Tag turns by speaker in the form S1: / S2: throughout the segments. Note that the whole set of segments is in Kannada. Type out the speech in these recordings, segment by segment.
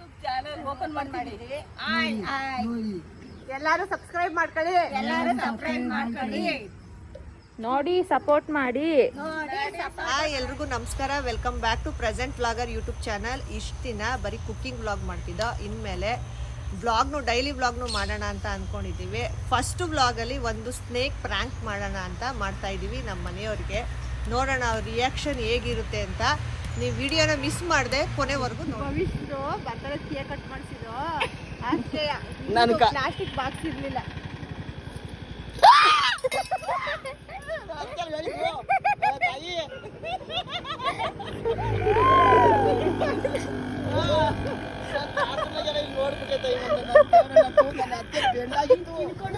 S1: ಯೂಟ್ಯೂಬ್ ಚಾನೆಲ್ ಓಪನ್ ಮಾಡಿದ್ದೀವಿ.
S2: ಎಲ್ಲರೂ ಸಬ್ಸ್ಕ್ರೈಬ್ ಮಾಡ್ಕೊಳ್ಳಿ.
S3: ನೋಡಿ ಸಪೋರ್ಟ್ ಮಾಡಿ.
S2: ಎಲ್ರಿಗೂ ನಮಸ್ಕಾರ. Welcome back to present vlogger YouTube channel. ಇಷ್ಟು ದಿನ ಬರೀ ಕುಕ್ಕಿಂಗ್ ವ್ಲಾಗ್ ಮಾಡ್ತಿದ್ದ. ಇನ್ಮೇಲೆ ಡೈಲಿ ವ್ಲಾಗ್ನು ಮಾಡೋಣ ಅಂತ ಅಂದ್ಕೊಂಡಿದ್ದೀವಿ. ಫಸ್ಟ್ ವ್ಲಾಗಲ್ಲಿ ಒಂದು ಸ್ನೇಕ್ ಪ್ರ್ಯಾಂಕ್ ಮಾಡೋಣ ಅಂತ ಮಾಡ್ತಾ ಇದ್ದೀವಿ ನಮ್ಮ ಮನೆಯವ್ರಿಗೆ. ನೋಡೋಣ ಅವ್ರ ರಿಯಾಕ್ಷನ್ ಹೇಗಿರುತ್ತೆ ಅಂತ. ನೀವು ವಿಡಿಯೋನ ಮಿಸ್ ಮಾಡದೆ ಕೊನೆವರೆಗೂ ನೋಡಿ. ಬರ್ತಡೇ ಕೇಕ್ ಕಟ್ ಮಾಡಿಸಿದ್ರು ಅಷ್ಟೇ, ಪ್ಲಾಸ್ಟಿಕ್ ಬಾಕ್ಸ್ ಇರಲಿಲ್ಲ.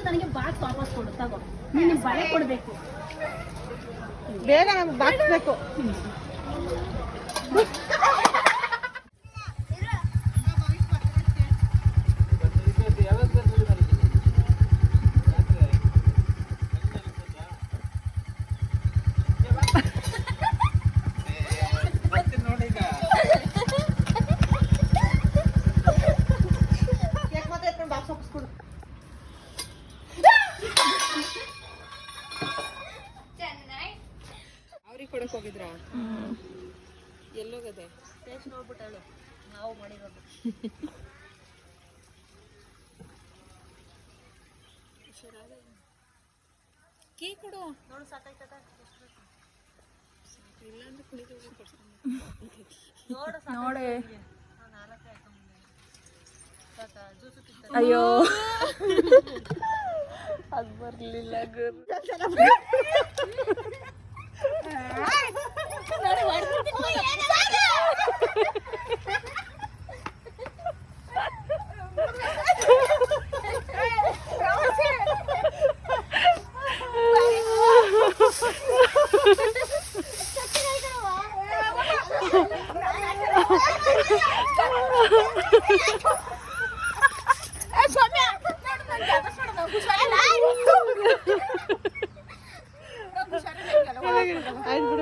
S1: ನನಗೆ ಬಾಕ್ಸ್ ವಾಪಸ್ ಕೊಡು, ತಗೋ. ನೀನು ಬಳೆ ಕೊಡಬೇಕು,
S2: ಬೇಗ ನಮ್ಗೆ ಬಾಕ್ಸ್ ಬೇಕು. ಅವ್ರಿಗೆ ಕೊಡಕ್ ಹೋಗಿದ್ರ? ಎಲ್ಲೋಗದೆ?
S1: ಟೇಸ್ಟ್ ನೋಡ್ಬಿಟ್ಟಳು ನಾವು ಮಾಡಿರೋದು.
S2: ಕೀ ಕೊಡು.
S1: ನೋಡು ಸಾಕಾಯ್ತದ?
S2: ಇಲ್ಲ ಅಂದ್ರೆ ಕುಳಿತು
S1: ನೋಡು
S3: ನೋಡೆ.
S1: ಅಯ್ಯೋ
S3: ಅದು ಬರ್ಲಿಲ್ಲ.